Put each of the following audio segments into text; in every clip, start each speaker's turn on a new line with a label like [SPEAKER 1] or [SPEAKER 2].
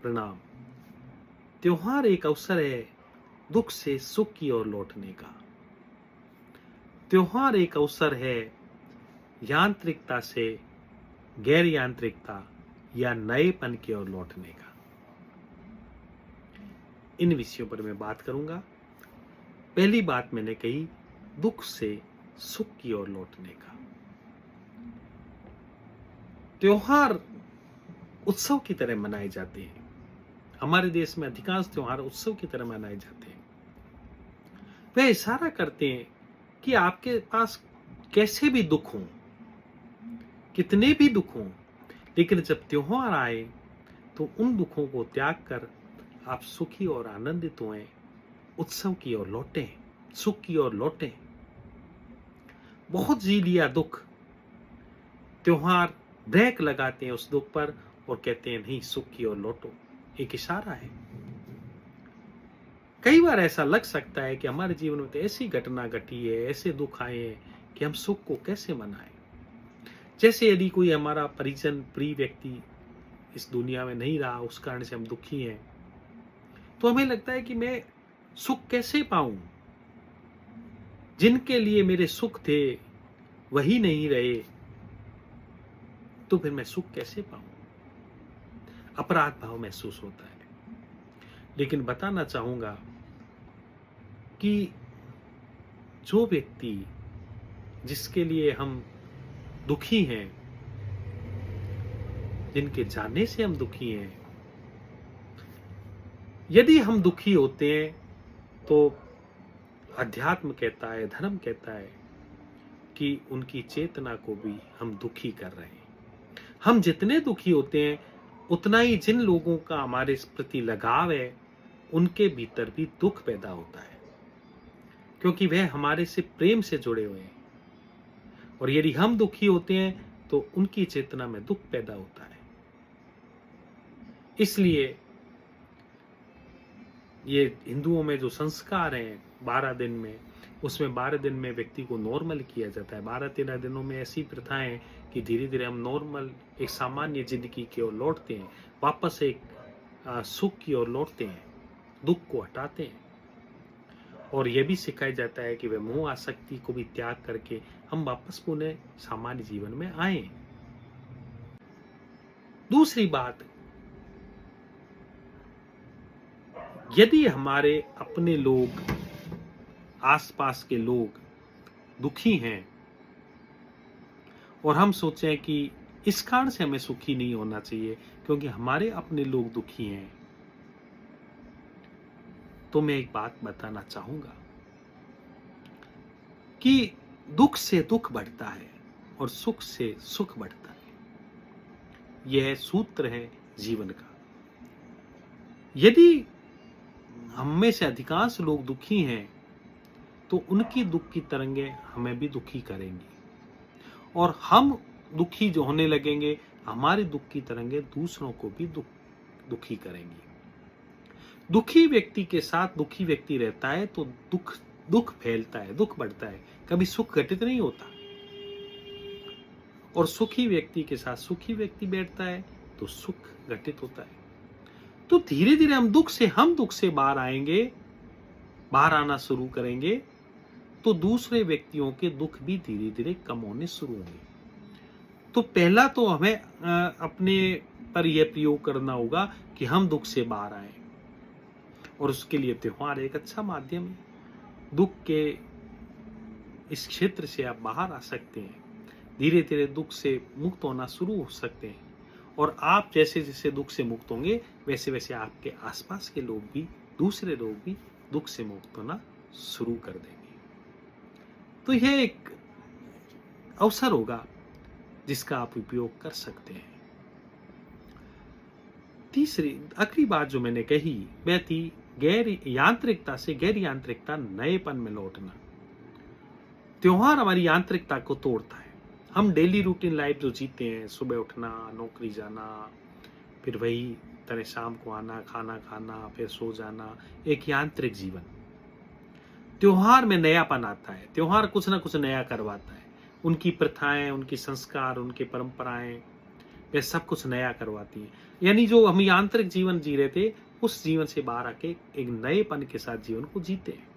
[SPEAKER 1] प्रणाम। त्योहार एक अवसर है दुख से सुख की ओर लौटने का। त्योहार एक अवसर है यांत्रिकता से गैर यांत्रिकता या नएपन की ओर लौटने का। इन विषयों पर मैं बात करूंगा। पहली बात मैंने कही दुख से सुख की ओर लौटने का। त्योहार उत्सव की तरह मनाए जाते हैं। हमारे देश में अधिकांश त्योहार उत्सव की तरह मनाए जाते हैं। वे इशारा करते हैं कि आपके पास कैसे भी दुख हो, कितने भी दुख हो, लेकिन जब त्योहार आए तो उन दुखों को त्याग कर आप सुखी और आनंदित होएं, उत्सव की ओर लौटें, सुख की ओर लौटें। बहुत जी लिया दुख, त्योहार ब्रेक लगाते हैं उस दुख पर और कहते हैं नहीं, सुख की ओर लौटो। एक इशारा है। कई बार ऐसा लग सकता है कि हमारे जीवन में तो ऐसी घटना घटी है, ऐसे दुख आए हैं कि हम सुख को कैसे मनाएं। जैसे यदि कोई हमारा परिजन प्रिय व्यक्ति इस दुनिया में नहीं रहा, उस कारण से हम दुखी हैं, तो हमें लगता है कि मैं सुख कैसे पाऊं। जिनके लिए मेरे सुख थे वही नहीं रहे, तो फिर मैं सुख कैसे पाऊं। अपराध भाव महसूस होता है। लेकिन बताना चाहूंगा कि जो व्यक्ति जिसके लिए हम दुखी हैं, जिनके जाने से हम दुखी हैं, यदि हम दुखी होते हैं तो अध्यात्म कहता है, धर्म कहता है कि उनकी चेतना को भी हम दुखी कर रहे हैं। हम जितने दुखी होते हैं उतना ही जिन लोगों का हमारे प्रति लगाव है उनके भीतर भी दुख पैदा होता है, क्योंकि वह हमारे से प्रेम से जुड़े हुए हैं। और यदि हम दुखी होते हैं तो उनकी चेतना में दुख पैदा होता है। इसलिए ये हिंदुओं में जो संस्कार हैं 12 दिन में, उसमें 12 दिन में व्यक्ति को नॉर्मल किया जाता है। 12-13 दिनों में ऐसी प्रथाएं कि धीरे धीरे हम नॉर्मल एक सामान्य जिंदगी की ओर लौटते हैं, वापस एक सुख की ओर लौटते हैं, दुख को हटाते हैं। और यह भी सिखाया जाता है कि वह मोह आसक्ति को भी त्याग करके हम वापस पुनः सामान्य जीवन में आए। दूसरी बात, यदि हमारे अपने लोग, आसपास के लोग दुखी हैं और हम सोचें कि इस कारण से हमें सुखी नहीं होना चाहिए क्योंकि हमारे अपने लोग दुखी हैं, तो मैं एक बात बताना चाहूंगा कि दुख से दुख बढ़ता है और सुख से सुख बढ़ता है। यह सूत्र है जीवन का। यदि हम में से अधिकांश लोग दुखी हैं तो उनकी दुख की तरंगें हमें भी दुखी करेंगी और हम दुखी जो होने लगेंगे, हमारी दुख की तरंगें दूसरों को भी दुखी करेंगी। दुखी व्यक्ति के साथ दुखी व्यक्ति रहता है तो दुख फैलता है, दुख बढ़ता है, कभी सुख घटित नहीं होता। और सुखी व्यक्ति के साथ सुखी व्यक्ति बैठता है तो सुख घटित होता है। तो धीरे धीरे हम दुख से बाहर आएंगे, बाहर आना शुरू करेंगे तो दूसरे व्यक्तियों के दुख भी धीरे धीरे कम होने शुरू होंगे। तो पहला तो हमें अपने पर यह प्रयोग करना होगा कि हम दुख से बाहर आए, और उसके लिए त्योहार एक अच्छा माध्यम है। दुख के इस क्षेत्र से आप बाहर आ सकते हैं, धीरे धीरे दुख से मुक्त होना शुरू हो सकते हैं, और आप जैसे जैसे दुख से मुक्त होंगे वैसे वैसे आपके आसपास के लोग भी, दूसरे लोग भी दुख से मुक्त होना शुरू कर देंगे। तो यह एक अवसर होगा जिसका आप उपयोग कर सकते हैं। तीसरी आखिरी बात जो मैंने कही वह थी गैर यांत्रिकता से गैर यांत्रिकता, नएपन में लौटना। त्योहार हमारी यांत्रिकता को तोड़ता है। हम डेली रूटीन लाइफ जो जीते हैं, सुबह उठना, नौकरी जाना, फिर वही तरह शाम को आना, खाना खाना, फिर सो जाना, एक यांत्रिक जीवन। त्योहार में नयापन आता है। त्योहार कुछ ना कुछ नया करवाता है। उनकी प्रथाएं, उनकी संस्कार, उनकी परंपराएं वे सब कुछ नया करवाती हैं। यानी जो हम यांत्रिक जीवन जी रहे थे, उस जीवन से बाहर आके एक नएपन के साथ जीवन को जीते हैं।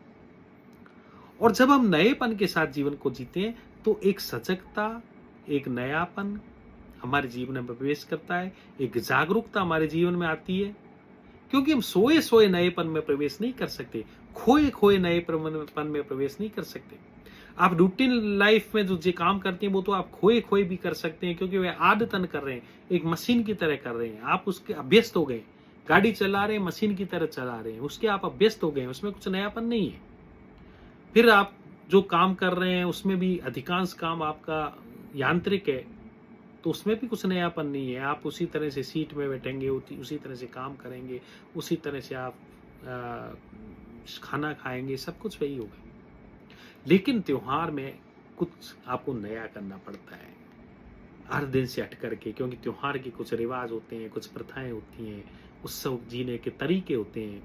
[SPEAKER 1] और जब हम नएपन के साथ जीवन को जीते हैं तो एक सजगता, एक नयापन हमारे जीवन में प्रवेश करता है, एक जागरूकता हमारे जीवन में आती है, क्योंकि हम सोए सोए नएपन में प्रवेश नहीं कर सकते, खोए खोए नएपन में प्रवेश नहीं कर सकते। आप रूटीन लाइफ में जो काम करते हैं वो तो आप खोए खोए भी कर सकते हैं, क्योंकि वे आदतन कर रहे हैं, एक मशीन की तरह कर रहे हैं, आप उसके अभ्यस्त हो गए, गाड़ी चला रहे हैं मशीन की तरह चला रहे हैं, उसके आप अभ्यस्त हो गए, उसमें कुछ नयापन नहीं है। फिर आप जो काम कर रहे हैं उसमें भी अधिकांश काम आपका यांत्रिक है, तो उसमें भी कुछ नयापन नहीं है। आप उसी तरह से सीट में बैठेंगे, उसी तरह से काम करेंगे, उसी तरह से आप खाना खाएंगे, सब कुछ वही होगा। लेकिन त्योहार में कुछ आपको नया करना पड़ता है, हर दिन से हट करके, क्योंकि त्योहार के कुछ रिवाज होते हैं, कुछ प्रथाएं होती हैं, उत्सव जीने के तरीके होते हैं,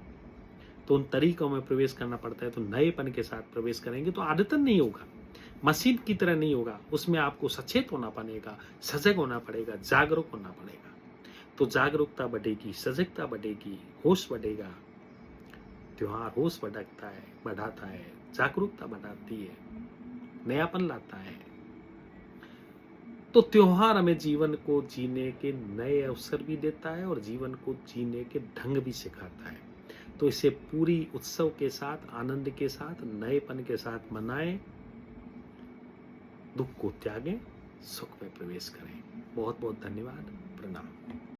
[SPEAKER 1] तो उन तरीकों में प्रवेश करना पड़ता है। तो नएपन के साथ प्रवेश करेंगे तो आदतन नहीं होगा, मशीन की तरह नहीं होगा, उसमें आपको सचेत होना पड़ेगा, सजग होना पड़ेगा, जागरूक होना पड़ेगा। तो जागरूकता बढ़ेगी, सजगता बढ़ेगी, होश बढ़ेगा। त्योहार होश बढ़ाता है, जागरूकता बढ़ाती है, नयापन लाता है। तो त्योहार हमें जीवन को जीने के नए अवसर भी देता है और जीवन को जीने के ढंग भी सिखाता है। तो इसे पूरी उत्सव के साथ, आनंद के साथ, नएपन के साथ मनाएं, दुख को त्यागें, सुख में प्रवेश करें। बहुत बहुत धन्यवाद, प्रणाम।